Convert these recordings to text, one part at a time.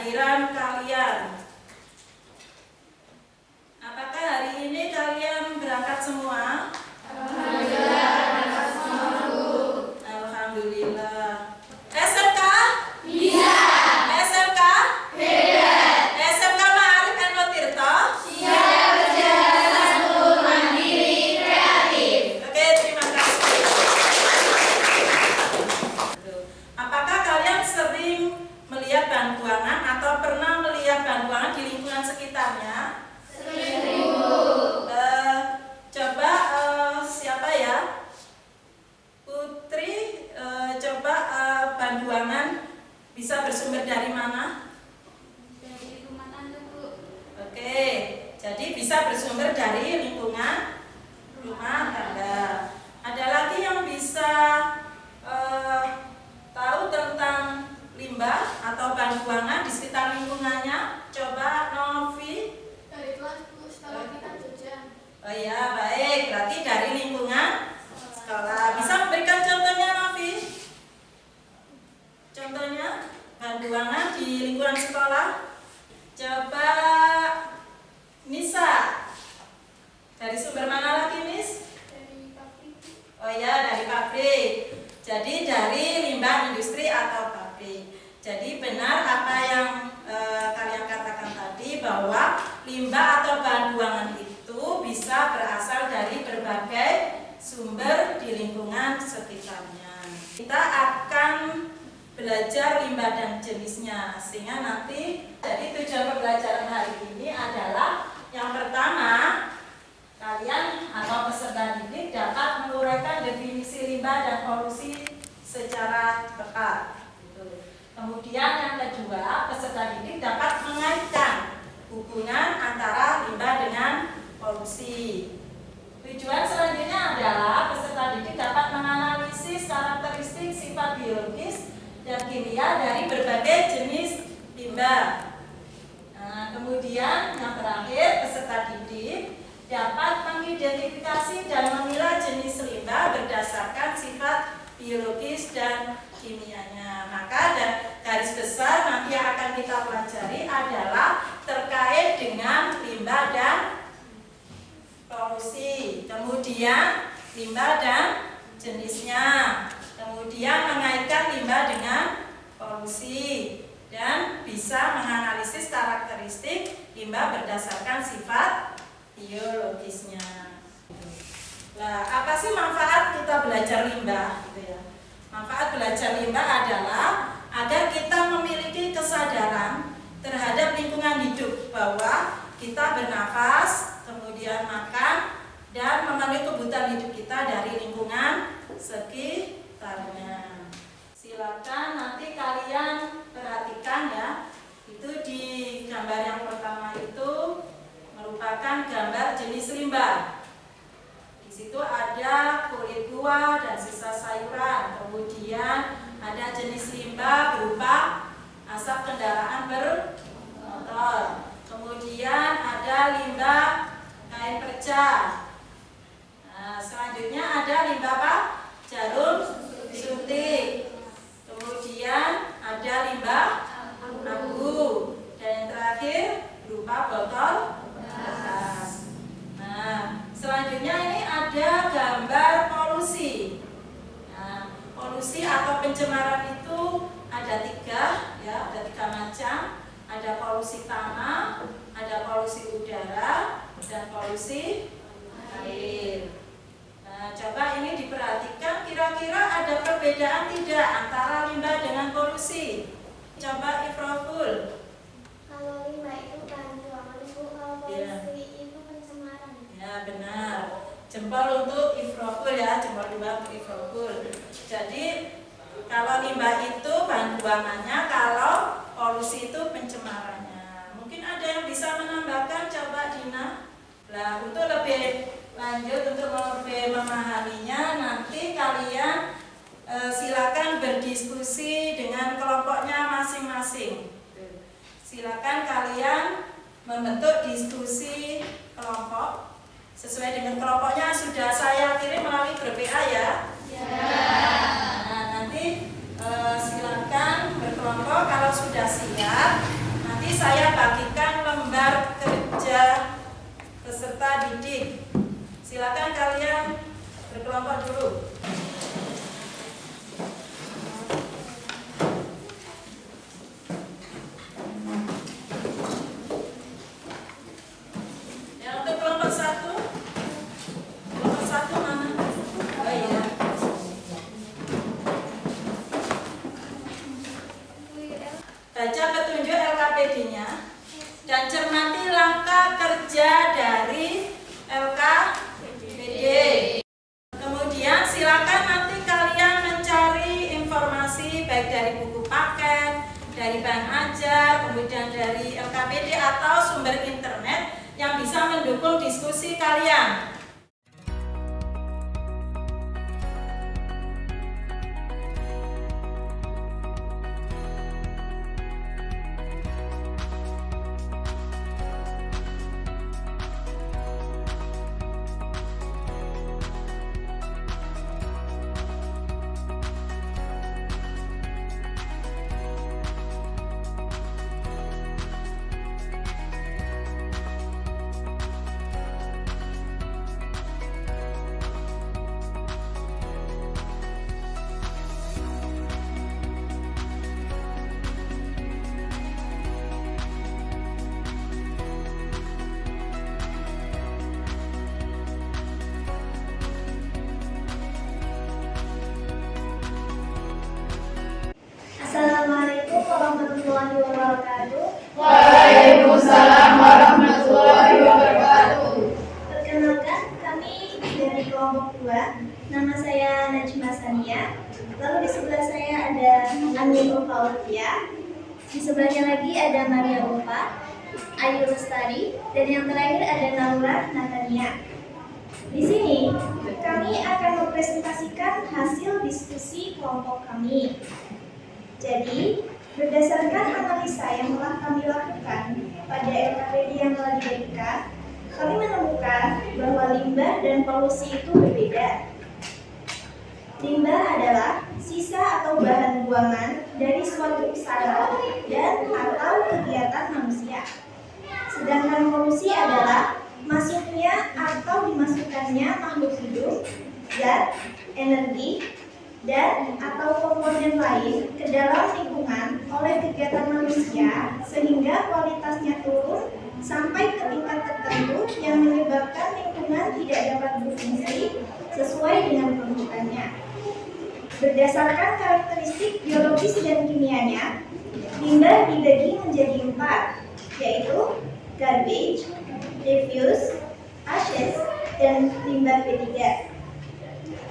kehadiran kalian. Apakah hari ini kalian berangkat semua? Alhamdulillah. SMK? Bisa. SMK? Beda. SMK Ma'arif Anwar Tirta? Siap berjalan satu mandiri kreatif. Oke, terima kasih. Apakah kalian sering melihat bahan buangan atau pernah melihat bahan buangan di lingkungan sekitarnya? Sering. Coba siapa ya? Putri, coba bahan buangan bisa bersumber dari mana? Dari rumah tangga, Bu. Oke, jadi bisa bersumber dari lingkungan rumah tangga. Ada lagi yang bisa tahu tentang limbah atau bahan buangan di sekitar lingkungannya? Coba Novi. Dari kelas, Bu, setelah kita jajan. Oh ya, baik. Berarti dari lingkungan sekolah. Bisa memberikan contohnya, Novi? Contohnya bahan buangan di lingkungan sekolah. Coba Nisa. Dari sumber mana lagi, Miss? Dari pabrik. Oh ya, dari pabrik. Jadi dari limbah industri atau pabrik. Jadi benar apa yang kalian katakan tadi, bahwa limbah atau bahan buangan itu bisa berasal dari berbagai sumber di lingkungan sekitarnya. Kita akan belajar limbah dan jenisnya, sehingga nanti jadi tujuan pembelajaran hari ini adalah yang pertama, kalian atau peserta didik dapat menguraikan definisi limbah dan polusi secara tepat. Kemudian yang kedua, peserta didik dapat mengaitkan hubungan antara limbah dengan polusi. Tujuan selanjutnya adalah peserta didik dapat menganalisis karakteristik sifat biologis dan kimia dari berbagai jenis limbah. Nah, kemudian yang terakhir, peserta didik dapat mengidentifikasi dan memilah jenis limbah berdasarkan sifat biologis dan kimianya. Maka garis besar nanti yang akan kita pelajari adalah terkait dengan limbah dan polusi, kemudian limbah dan jenisnya, kemudian mengaitkan limbah dengan polusi, dan bisa menganalisis karakteristik limbah berdasarkan sifat biologisnya. Nah, apa sih manfaat kita belajar limbah? Gitu ya. Manfaat belajar limbah adalah agar kita memiliki kesadaran terhadap lingkungan hidup, bahwa kita bernafas, kemudian makan, dan memenuhi kebutuhan hidup kita dari lingkungan sekitarnya. Silakan nanti kalian perhatikan ya. Itu di gambar yang pertama itu merupakan gambar jenis limbah. Di situ ada kulit buah dan sisa sayuran. Kemudian ada jenis limbah berupa asap kendaraan bermotor. Kemudian ada limbah kain perca. Nah, selanjutnya ada limbah apa? Jarum suntik. Kemudian ada limbah abu. Dan yang terakhir berupa botol bekas. Nah, selanjutnya ini ada gambar polusi. Nah, polusi atau pencemaran itu ada tiga macam. Ada polusi tanah, ada polusi udara, dan polusi air. Nah, coba ini diperhatikan, kira-kira ada perbedaan tidak antara limbah dengan polusi? Coba Ifroful. Kalau limbah itu bahan buangan, Bu. Kalau polusi itu pencemaran. Ya, benar. Jempol untuk Ifroful ya, jempol dua untuk Ifroful. Jadi kalau limbah itu bahan buangannya, kalau polusi itu pencemarannya. Mungkin ada yang bisa menambahkan, coba Dina. Nah, untuk lebih lanjut, untuk lebih memahaminya, nanti kalian silakan berdiskusi dengan kelompoknya masing-masing. Silakan kalian membentuk diskusi kelompok sesuai dengan kelompoknya. Sudah saya kirim melalui grup WA ya. Nah, nanti silakan berkelompok. Kalau sudah siap, saya bagikan lembar kerja peserta didik. Silakan kalian berkelompok dulu. Yang untuk kelompok satu mana? Oh iya. Baca petunjuk LKPD-nya dan cermati langkah kerja dari LKPD. Kemudian silakan nanti kalian mencari informasi baik dari buku paket, dari bahan ajar, kemudian dari LKPD atau sumber internet yang bisa mendukung diskusi kalian. Assalamualaikum warahmatullahi wabarakatuh. Waalaikumsalam warahmatullahi wabarakatuh. Perkenalkan, kami dari kelompok 2. Nama saya Najma Sania. Lalu di sebelah saya ada Amin Fauzia. Di sebelahnya lagi ada Maria Ulfa, Ayu Lestari, dan yang terakhir ada Naura Natania. Di sini kami akan mempresentasikan hasil diskusi kelompok kami. Jadi, berdasarkan analisa yang telah kami lakukan pada LKPD yang telah diberikan, kami menemukan bahwa limbah dan polusi itu berbeda. Limbah adalah sisa atau bahan buangan dari suatu usaha dan atau kegiatan manusia. Sedangkan polusi adalah masuknya atau dimasukkannya makhluk hidup, zat, energi, dan atau komponen lain ke dalam lingkungan oleh kegiatan manusia sehingga kualitasnya turun sampai ke tingkat tertentu yang menyebabkan lingkungan tidak dapat berfungsi sesuai dengan peruntukannya. Berdasarkan karakteristik biologis dan kimianya, limbah dibagi menjadi 4, yaitu garbage, refuse, ashes, dan limbah B3.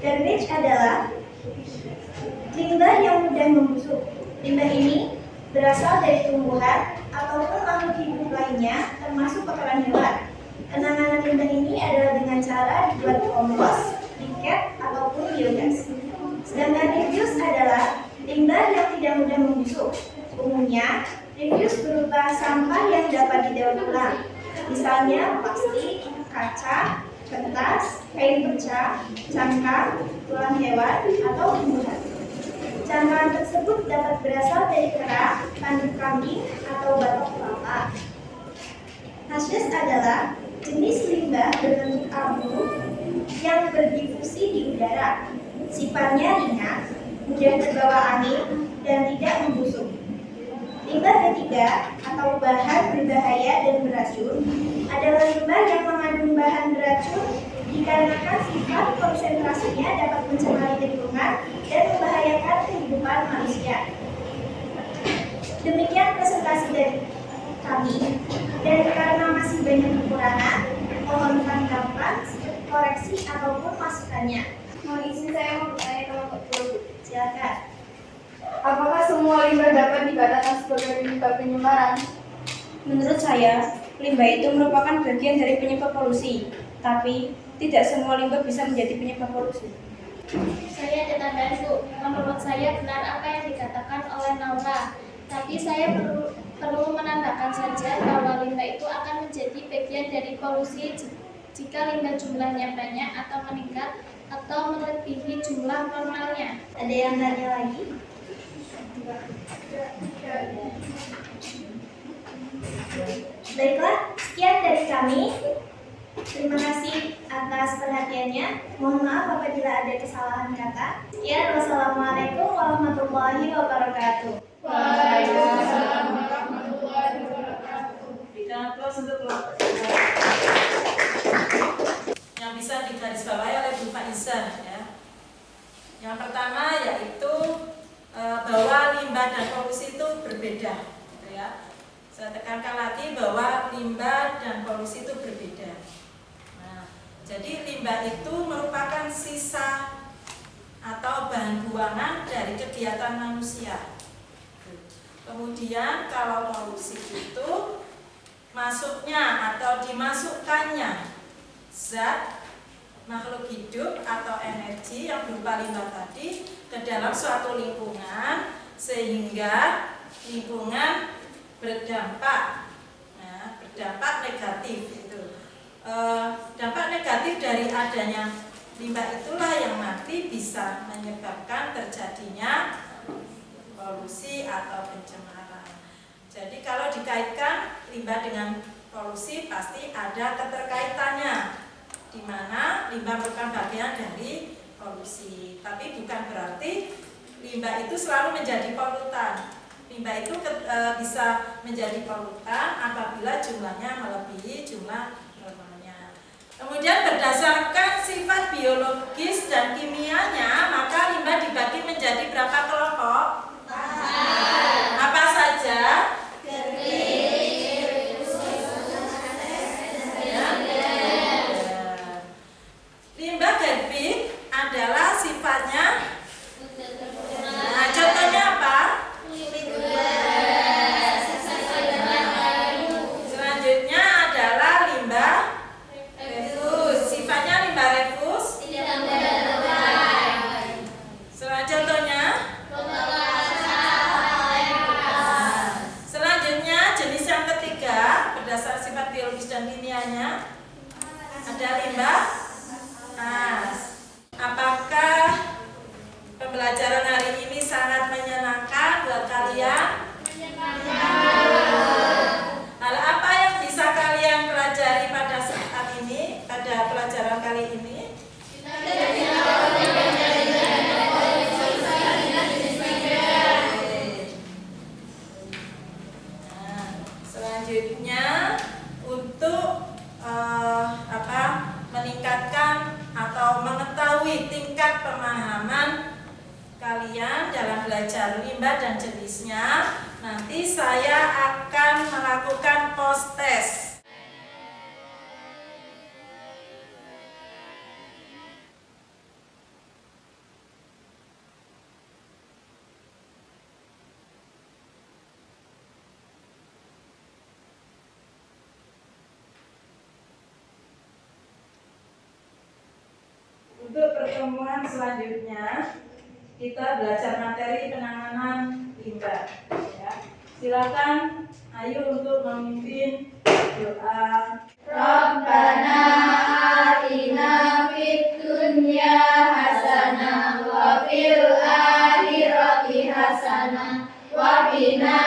Garbage adalah limbah yang mudah membusuk. Limbah ini berasal dari tumbuhan ataupun makhluk hidup lainnya, termasuk kotoran hewan. Penanganan limbah ini adalah dengan cara dibuat kompos, briket, ataupun biogas. Sedangkan refuse adalah limbah yang tidak mudah membusuk. Umumnya, refuse berupa sampah yang dapat didaur ulang, misalnya plastik, kaca, kertas, kain pecah, cangkang, tulang hewan, atau tumbuhan. Cangkang tersebut dapat berasal dari kerak, tanduk kambing, atau batok kelapa. Ashes adalah jenis limbah berbentuk abu yang berdifusi di udara. Sifatnya ringan, mudah terbawa angin, dan tidak membusuk. Limbah ketiga atau bahan berbahaya dan beracun adalah limbah yang mengandung bahan beracun dikarenakan sifat konsentrasinya dapat mencemari lingkungan dan membahayakan kehidupan manusia. Demikian presentasi dari kami, dan karena masih banyak kekurangan, mohon tanggapan, koreksi ataupun masukannya. Mohon izin saya mau bertanya kelompok 2. Silakan. Apakah semua limbah dapat dikatakan sebagai limbah penyemaran? Menurut saya, limbah itu merupakan bagian dari penyebab polusi, tapi tidak semua limbah bisa menjadi penyebab polusi. Saya ada tambahan, Bu. Menurut saya benar apa yang dikatakan oleh Naura, tapi saya perlu menambahkan saja bahwa limbah itu akan menjadi bagian dari polusi jika limbah jumlahnya banyak atau meningkat atau melebihi jumlah normalnya. Ada yang tanya lagi? Baiklah, sekian dari kami. Terima kasih atas perhatiannya. Mohon maaf apabila ada kesalahan kata. Ya, wassalamualaikum warahmatullahi wabarakatuh. Waalaikumsalam warahmatullahi wabarakatuh. Berikan aplaus untuk kelompok yang bisa digarisbawahi oleh Bu Faizah ya. Yang pertama yaitu bahwa limbah dan polusi itu berbeda gitu ya. Saya tekankan lagi bahwa limbah dan polusi itu berbeda. Nah, jadi limbah itu merupakan sisa atau bahan buangan dari kegiatan manusia. Kemudian kalau polusi itu masuknya atau dimasukkannya zat makhluk hidup atau energi yang berupa limbah tadi ke dalam suatu lingkungan sehingga lingkungan berdampak negatif itu. Dampak negatif dari adanya limbah itulah yang nanti bisa menyebabkan terjadinya polusi atau pencemaran. Jadi kalau dikaitkan limbah dengan polusi pasti ada keterkaitannya, di mana limbah merupakan bagian dari polusi. Tapi bukan berarti limbah itu selalu menjadi polutan. Limbah itu bisa menjadi polutan apabila jumlahnya melebihi jumlah normalnya. Kemudian berdasarkan sifat biologis dan kimianya, maka limbah dibagi menjadi berapa kelompok? Apa saja? Limbah gerbik adalah sifatnya, nah contohnya apa? Selanjutnya adalah limbah refus. Sifatnya limbah refus. Contohnya. Selanjutnya jenis yang ketiga berdasar sifat biologis dan kimianya ada limbah as. Apakah pembelajaran hari ini sangat menyenangkan buat kalian? Hal apa yang bisa kalian pelajari pada saat ini, pada pelajaran kali ini? Selanjutnya untuk meningkatkan atau mengetahui tingkat pemahaman kalian dalam belajar limbah dan jenisnya, nanti saya akan melakukan post test. Untuk pertemuan selanjutnya kita belajar materi penanganan limbah ya. Silakan ayo untuk memimpin doa. Rabbana atina fid dunya hasanah wa fil akhirati hasanah wa qina